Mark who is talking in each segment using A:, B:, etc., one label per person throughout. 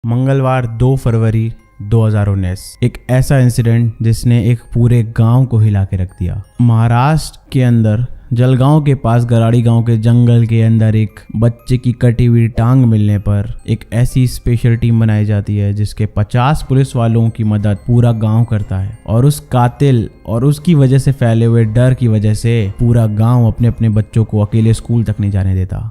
A: मंगलवार 2 फरवरी 2019 एक ऐसा इंसिडेंट जिसने एक पूरे गांव को हिला के रख दिया। महाराष्ट्र के अंदर जलगांव के पास गराड़ी गांव के जंगल के अंदर एक बच्चे की कटी हुई टांग मिलने पर एक ऐसी स्पेशल टीम बनाई जाती है जिसके 50 पुलिस वालों की मदद पूरा गांव करता है और उस कातिल और उसकी वजह से फैले हुए डर की वजह से पूरा गांव अपने अपने बच्चों को अकेले स्कूल तक नहीं जाने देता।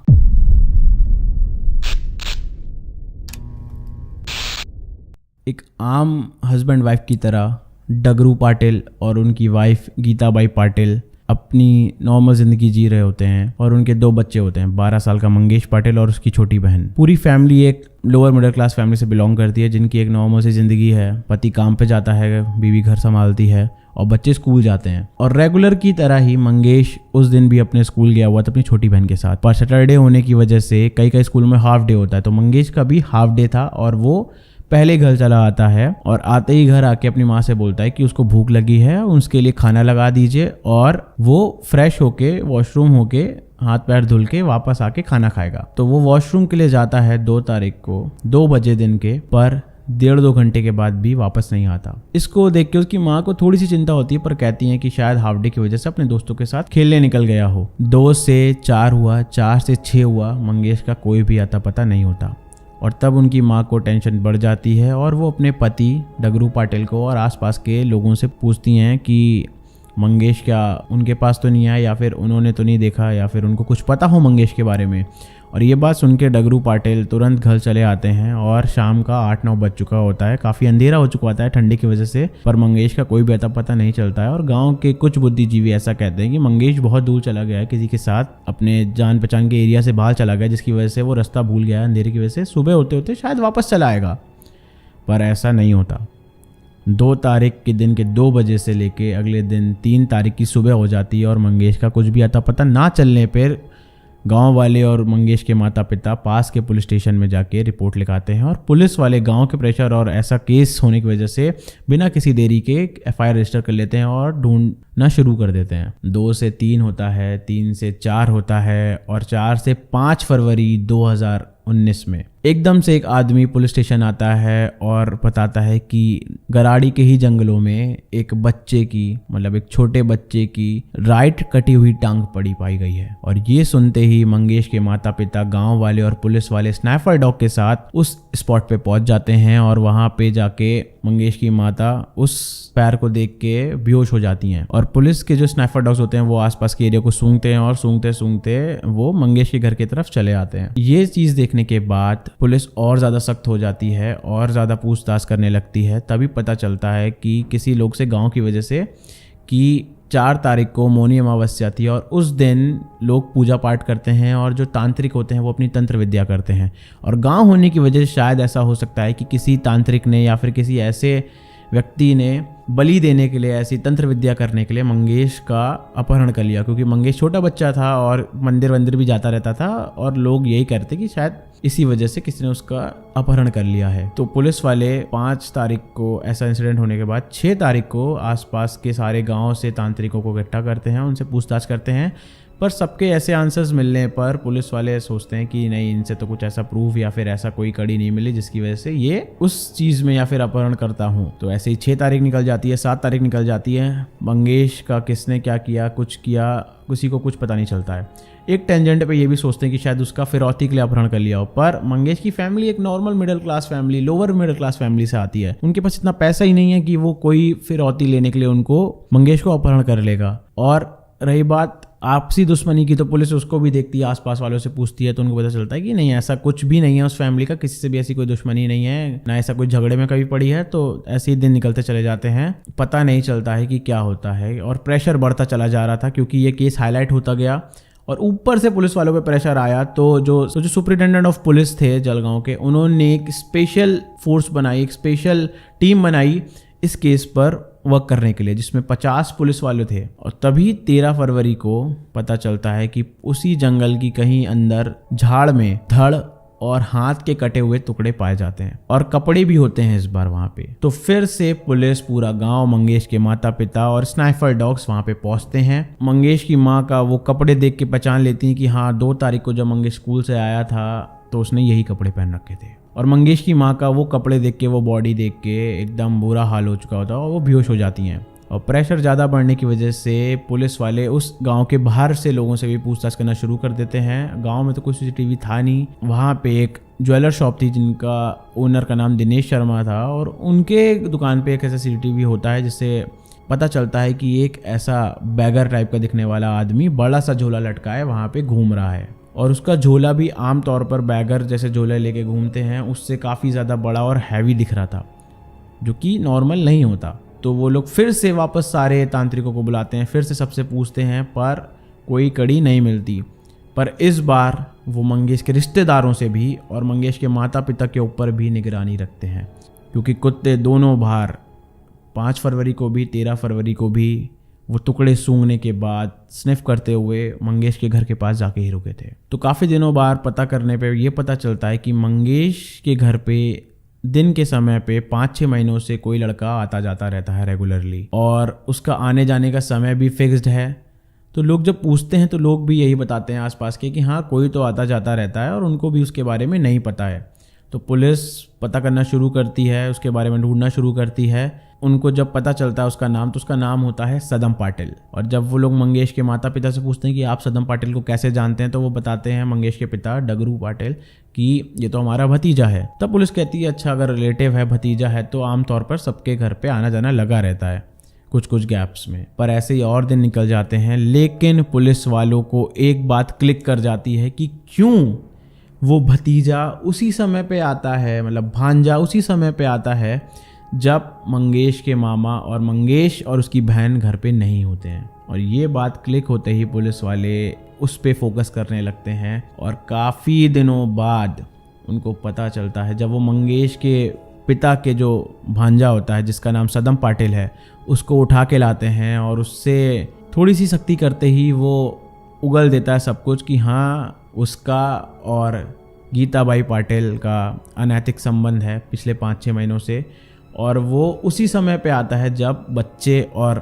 A: एक आम हस्बैंड वाइफ की तरह डगरू पाटिल और उनकी वाइफ गीताबाई पाटिल अपनी नॉर्मल जिंदगी जी रहे होते हैं और उनके 2 बच्चे होते हैं, 12 साल का मंगेश पाटिल और उसकी छोटी बहन। पूरी फैमिली एक लोअर मिडिल क्लास फैमिली से बिलोंग करती है जिनकी एक नॉर्मल सी जिंदगी है। पति काम पे जाता है, बीवी घर संभालती है और बच्चे स्कूल जाते हैं। और रेगुलर की तरह ही मंगेश उस दिन भी अपने स्कूल गया हुआ था अपनी छोटी बहन के साथ, पर सैटरडे होने की वजह से कई स्कूल में हाफ डे होता है, तो मंगेश का भी हाफ डे था और वो पहले घर चला आता है और आते ही घर आके अपनी माँ से बोलता है कि उसको भूख लगी है, उसके लिए खाना लगा दीजिए और वो फ्रेश होके वॉशरूम होके हाथ पैर धुल के वापस आके खाना खाएगा। तो वो वॉशरूम के लिए जाता है 2 तारीख को 2 बजे दिन के, पर 1.5-2 घंटे के बाद भी वापस नहीं आता। इसको देख के उसकी माँ को थोड़ी सी चिंता होती है, पर कहती है कि शायद हाफ डे की वजह से अपने दोस्तों के साथ खेलने निकल गया हो। 2 से 4 हुआ, 4 से 6 हुआ, मंगेश का कोई भी आता पता नहीं होता। और तब उनकी माँ को टेंशन बढ़ जाती है और वो अपने पति डगरू पाटिल को और आसपास के लोगों से पूछती हैं कि मंगेश क्या उनके पास तो नहीं आया, या फिर उन्होंने तो नहीं देखा, या फिर उनको कुछ पता हो मंगेश के बारे में। और ये बात सुन के डगरू पाटिल तुरंत घर चले आते हैं और शाम का 8-9 बज चुका होता है, काफ़ी अंधेरा हो चुका होता है ठंडी की वजह से, पर मंगेश का कोई भी अता पता नहीं चलता है। और गांव के कुछ बुद्धिजीवी ऐसा कहते हैं कि मंगेश बहुत दूर चला गया है, किसी के साथ अपने जान पहचान के एरिया से बाहर चला गया, जिसकी वजह से वो रास्ता भूल गया है अंधेरे की वजह से, सुबह होते होते शायद वापस चला आएगा। पर ऐसा नहीं होता। 2 तारीख के दिन के 2 बजे से लेके अगले दिन 3 तारीख की सुबह हो जाती है और मंगेश का कुछ भी अता पता ना चलने पर गांव वाले और मंगेश के माता पिता पास के पुलिस स्टेशन में जाके रिपोर्ट लिखाते हैं। और पुलिस वाले गांव के प्रेशर और ऐसा केस होने की वजह से बिना किसी देरी के एफआईआर रजिस्टर कर लेते हैं और ढूंढना शुरू कर देते हैं। 2 से 3 होता है, 3 से 4 होता है और 4 से 5 फरवरी 2019 में एकदम से एक आदमी पुलिस स्टेशन आता है और बताता है कि गराड़ी के ही जंगलों में एक बच्चे की, मतलब एक छोटे बच्चे की राइट कटी हुई टांग पड़ी पाई गई है। और ये सुनते ही मंगेश के माता पिता, गांव वाले और पुलिस वाले स्नाइपर डॉग के साथ उस स्पॉट पे पहुंच जाते हैं और वहां पे जाके मंगेश की माता उस पैर को देख के बेहोश हो जाती हैं। और पुलिस के जो स्नाइपर डॉग्स होते हैं वो आसपास के एरिया को सूंघते हैं और सूंघते सूंघते वो मंगेश के घर की तरफ चले आते हैं। ये चीज देखने के बाद पुलिस और ज्यादा सख्त हो जाती है और ज्यादा पूछताछ करने लगती है। तभी पता चलता है कि किसी लोग से गांव की वजह से कि 4 तारीख को मौनी अमावस्या थी और उस दिन लोग पूजा पाठ करते हैं और जो तांत्रिक होते हैं वो अपनी तंत्र विद्या करते हैं। और गांव होने की वजह से शायद ऐसा हो सकता है कि किसी तांत्रिक ने या फिर किसी ऐसे व्यक्ति ने बलि देने के लिए, ऐसी तंत्र विद्या करने के लिए मंगेश का अपहरण कर लिया, क्योंकि मंगेश छोटा बच्चा था और मंदिर भी जाता रहता था और लोग यही कहते कि शायद इसी वजह से किसी ने उसका अपहरण कर लिया है। तो पुलिस वाले 5 तारीख को ऐसा इंसिडेंट होने के बाद 6 तारीख को आसपास के सारे गांव से तांत्रिकों को इकट्ठा करते हैं, उनसे पूछताछ करते हैं। पर सबके ऐसे आंसर्स मिलने पर पुलिस वाले सोचते हैं कि नहीं, इनसे तो कुछ ऐसा प्रूफ या फिर ऐसा कोई कड़ी नहीं मिली जिसकी वजह से ये उस चीज़ में या फिर अपहरण करता हूँ। तो ऐसे ही 6 तारीख निकल जाती है, 7 तारीख निकल जाती है। मंगेश का किसने क्या किया, कुछ किया, किसी को कुछ पता नहीं चलता है। एक टेंजेंट पे ये भी सोचते हैं कि शायद उसका फिरौती के लिए अपहरण कर लिया हो, पर मंगेश की फैमिली एक normal middle class family, lower middle class family से आती है। उनके पास इतना पैसा ही नहीं है कि वो कोई फिरौती लेने के लिए उनको मंगेश को अपहरण कर लेगा। और रही बात आपसी दुश्मनी की, तो पुलिस उसको भी देखती है, आसपास वालों से पूछती है, तो उनको पता चलता है कि नहीं, ऐसा कुछ भी नहीं है उस फैमिली का, किसी से भी ऐसी कोई दुश्मनी नहीं है, ना ऐसा कोई झगड़े में कभी पड़ी है। तो ऐसे ही दिन निकलते चले जाते हैं, पता नहीं चलता है कि क्या होता है। और प्रेशर बढ़ता चला जा रहा था क्योंकि ये केस हाईलाइट होता गया और ऊपर से पुलिस वालों पे प्रेशर आया। तो जो सुपरिटेंडेंट ऑफ पुलिस थे जलगांव के, उन्होंने एक स्पेशल फोर्स बनाई, एक स्पेशल टीम बनाई इस केस पर वर्क करने के लिए, जिसमें 50 पुलिस वाले थे। और तभी 13 फरवरी को पता चलता है कि उसी जंगल की कहीं अंदर झाड़ में धड़ और हाथ के कटे हुए टुकड़े पाए जाते हैं और कपड़े भी होते हैं इस बार वहां पे। तो फिर से पुलिस, पूरा गांव, मंगेश के माता पिता और स्नाइपर डॉग्स वहां पे पहुंचते हैं। मंगेश की माँ का वो कपड़े देख के पहचान लेती हैं कि हाँ, 2 तारीख को जब मंगेश स्कूल से आया था तो उसने यही कपड़े पहन रखे थे। और मंगेश की माँ का वो कपड़े देख के, वो बॉडी देख के एकदम बुरा हाल हो चुका होता है और वो बेहोश हो जाती हैं। और प्रेशर ज़्यादा बढ़ने की वजह से पुलिस वाले उस गांव के बाहर से लोगों से भी पूछताछ करना शुरू कर देते हैं। गांव में तो कोई सीसीटीवी था नहीं। वहाँ पे एक ज्वेलर शॉप थी जिनका ओनर का नाम दिनेश शर्मा था, और उनके दुकान पे एक ऐसा सीसीटीवी होता है जिससे पता चलता है कि एक ऐसा बैगर टाइप का दिखने वाला आदमी बड़ा सा झोला लटकाए वहाँ पे घूम रहा है। और उसका झोला भी आम तौर पर बैगर जैसे झोले लेके घूमते हैं उससे काफ़ी ज़्यादा बड़ा और हैवी दिख रहा था, जो कि नॉर्मल नहीं होता। तो वो लोग फिर से वापस सारे तांत्रिकों को बुलाते हैं, फिर से सबसे पूछते हैं, पर कोई कड़ी नहीं मिलती। पर इस बार वो मंगेश के रिश्तेदारों से भी और मंगेश के माता पिता के ऊपर भी निगरानी रखते हैं, क्योंकि कुत्ते दोनों बार 5 फरवरी को भी 13 फरवरी को भी वो टुकड़े सूंघने के बाद स्निफ करते हुए मंगेश के घर के पास जाके ही रुके थे। तो काफ़ी दिनों बाद पता करने पे ये पता चलता है कि मंगेश के घर पे दिन के समय पे 5-6 महीनों से कोई लड़का आता जाता रहता है रेगुलरली, और उसका आने जाने का समय भी फिक्स्ड है। तो लोग जब पूछते हैं तो लोग भी यही बताते हैं आसपास के कि हाँ कोई तो आता जाता रहता है और उनको भी उसके बारे में नहीं पता है। तो पुलिस पता करना शुरू करती है, उसके बारे में ढूंढना शुरू करती है। उनको जब पता चलता है उसका नाम, तो उसका नाम होता है सदम पाटिल। और जब वो लोग मंगेश के माता पिता से पूछते हैं कि आप सदम पाटिल को कैसे जानते हैं, तो वो बताते हैं मंगेश के पिता डगरू पाटिल कि ये तो हमारा भतीजा है। तब पुलिस कहती है अच्छा अगर रिलेटिव है, भतीजा है, तो आमतौर पर सबके घर पे आना जाना लगा रहता है कुछ कुछ गैप्स में। पर ऐसे ही और दिन निकल जाते हैं, लेकिन पुलिस वालों को एक बात क्लिक कर जाती है कि क्यों वो भतीजा उसी समय पे आता है, मतलब भांजा उसी समय पे आता है जब मंगेश के मामा और मंगेश और उसकी बहन घर पे नहीं होते हैं। और ये बात क्लिक होते ही पुलिस वाले उस पे फोकस करने लगते हैं, और काफ़ी दिनों बाद उनको पता चलता है, जब वो मंगेश के पिता के जो भांजा होता है जिसका नाम सदम पाटिल है उसको उठा के लाते हैं, और उससे थोड़ी सी सख्ती करते ही वो उगल देता है सब कुछ कि हाँ उसका और गीताबाई पाटिल का अनैतिक संबंध है पिछले 5-6 महीनों से। और वो उसी समय पे आता है जब बच्चे और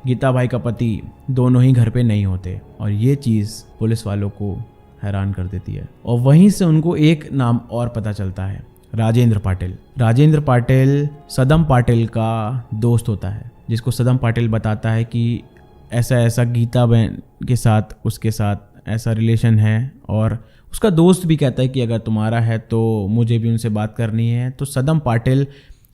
A: गीताबाई का पति दोनों ही घर पे नहीं होते। और ये चीज़ पुलिस वालों को हैरान कर देती है। और वहीं से उनको एक नाम और पता चलता है, राजेंद्र पाटिल। राजेंद्र पाटिल सदम पाटिल का दोस्त होता है, जिसको सदम पाटिल बताता है कि ऐसा ऐसा गीता बहन के साथ उसके साथ ऐसा रिलेशन है। और उसका दोस्त भी कहता है कि अगर तुम्हारा है तो मुझे भी उनसे बात करनी है। तो सदम पाटिल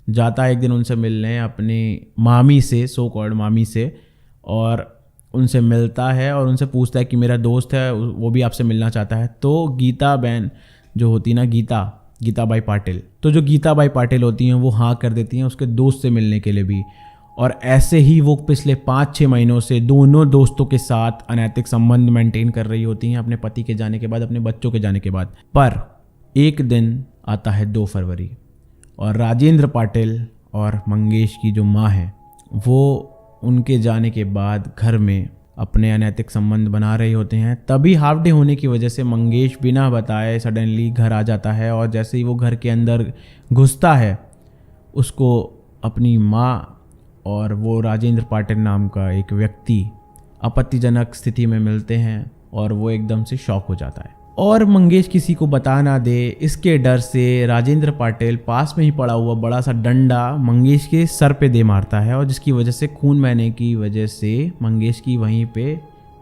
A: जाता है एक दिन उनसे मिलने, अपनी मामी से, सो कॉल्ड मामी से, और उनसे मिलता है और उनसे पूछता है कि मेरा दोस्त है वो भी आपसे मिलना चाहता है। तो गीता बहन जो होती ना, गीताबाई पाटिल, तो जो गीताबाई पाटिल होती हैं वो हाँ कर देती हैं उसके दोस्त से मिलने के लिए भी। और ऐसे ही वो पिछले 5-6 महीनों से दोनों दोस्तों के साथ अनैतिक संबंध मेंटेन कर रही होती हैं अपने पति के जाने के बाद, अपने बच्चों के जाने के बाद। पर एक दिन आता है 2 फरवरी, और राजेंद्र पाटिल और मंगेश की जो माँ है वो उनके जाने के बाद घर में अपने अनैतिक संबंध बना रहे होते हैं। तभी हाफ डे होने की वजह से मंगेश बिना बताए सडनली घर आ जाता है, और जैसे ही वो घर के अंदर घुसता है उसको अपनी माँ और वो राजेंद्र पाटिल नाम का एक व्यक्ति आपत्तिजनक स्थिति में मिलते हैं, और वो एकदम से शॉक हो जाता है। और मंगेश किसी को बता ना दे इसके डर से राजेंद्र पाटिल पास में ही पड़ा हुआ बड़ा सा डंडा मंगेश के सर पे दे मारता है, और जिसकी वजह से खून बहने की वजह से मंगेश की वहीं पे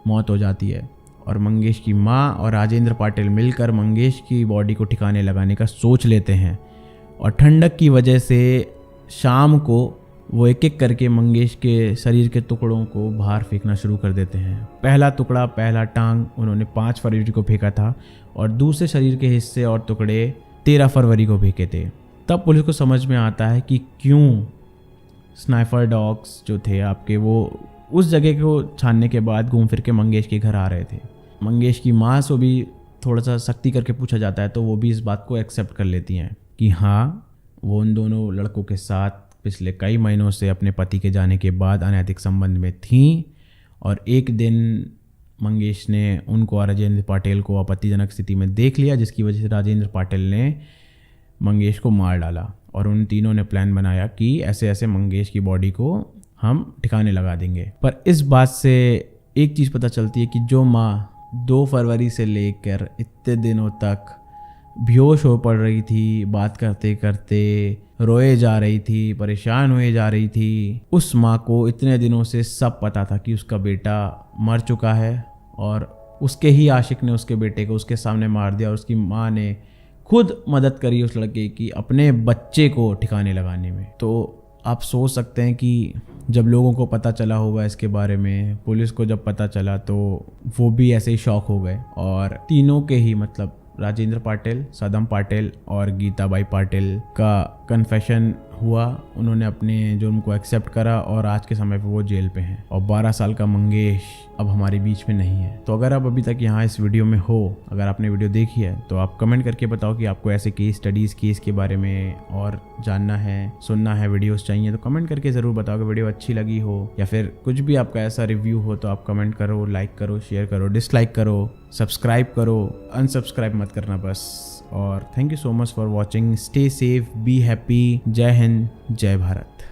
A: मौत हो जाती है। और मंगेश की माँ और राजेंद्र पाटिल मिलकर मंगेश की बॉडी को ठिकाने लगाने का सोच लेते हैं, और ठंडक की वजह से शाम को वो एक एक करके मंगेश के शरीर के टुकड़ों को बाहर फेंकना शुरू कर देते हैं। पहला टुकड़ा, पहला टांग उन्होंने 5 फरवरी को फेंका था, और दूसरे शरीर के हिस्से और टुकड़े 13 फरवरी को फेंके थे। तब पुलिस को समझ में आता है कि क्यों स्नाइपर डॉग्स जो थे आपके, वो उस जगह को छानने के बाद घूम फिर के मंगेश के घर आ रहे थे। मंगेश की माँ से भी थोड़ा सा सख्ती करके पूछा जाता है, तो वो भी इस बात को एक्सेप्ट कर लेती हैं कि हाँ वो उन दोनों लड़कों के साथ पिछले कई महीनों से अपने पति के जाने के बाद अनैतिक संबंध में थीं। और एक दिन मंगेश ने उनको और राजेंद्र पाटिल को आपत्तिजनक स्थिति में देख लिया, जिसकी वजह से राजेंद्र पाटिल ने मंगेश को मार डाला। और उन तीनों ने प्लान बनाया कि ऐसे ऐसे मंगेश की बॉडी को हम ठिकाने लगा देंगे। पर इस बात से एक चीज़ पता चलती है कि जो माँ 2 फरवरी से लेकर इतने दिनों तक बेहोश हो पड़ रही थी, बात करते करते रोए जा रही थी, परेशान हुए जा रही थी। उस माँ को इतने दिनों से सब पता था कि उसका बेटा मर चुका है और उसके ही आशिक ने उसके बेटे को उसके सामने मार दिया, और उसकी माँ ने खुद मदद करी उस लड़के की अपने बच्चे को ठिकाने लगाने में। तो आप सोच सकते हैं कि जब लोगों को पता चला होगा इसके बारे में, पुलिस को जब पता चला तो वो भी ऐसे ही शॉक हो गए। और तीनों के ही मतलब राजेंद्र पाटिल, सदम पाटिल और गीताबाई पाटिल का कन्फेशन हुआ। उन्होंने अपने जुर्म को एक्सेप्ट करा और आज के समय पे वो जेल पे हैं। और 12 साल का मंगेश अब हमारे बीच में नहीं है। तो अगर आप अभी तक यहाँ इस वीडियो में हो, अगर आपने वीडियो देखी है तो आप कमेंट करके बताओ कि आपको ऐसे केस स्टडीज़ केस के बारे में और जानना है, सुनना है, वीडियोस चाहिए तो कमेंट करके ज़रूर बताओ। कि वीडियो अच्छी लगी हो या फिर कुछ भी आपका ऐसा रिव्यू हो तो आप कमेंट करो, लाइक करो, शेयर करो, डिसलाइक करो, सब्सक्राइब करो, अनसब्सक्राइब मत करना बस। और thank you so much for watching. Stay safe, be happy. जय हिंद, जय भारत।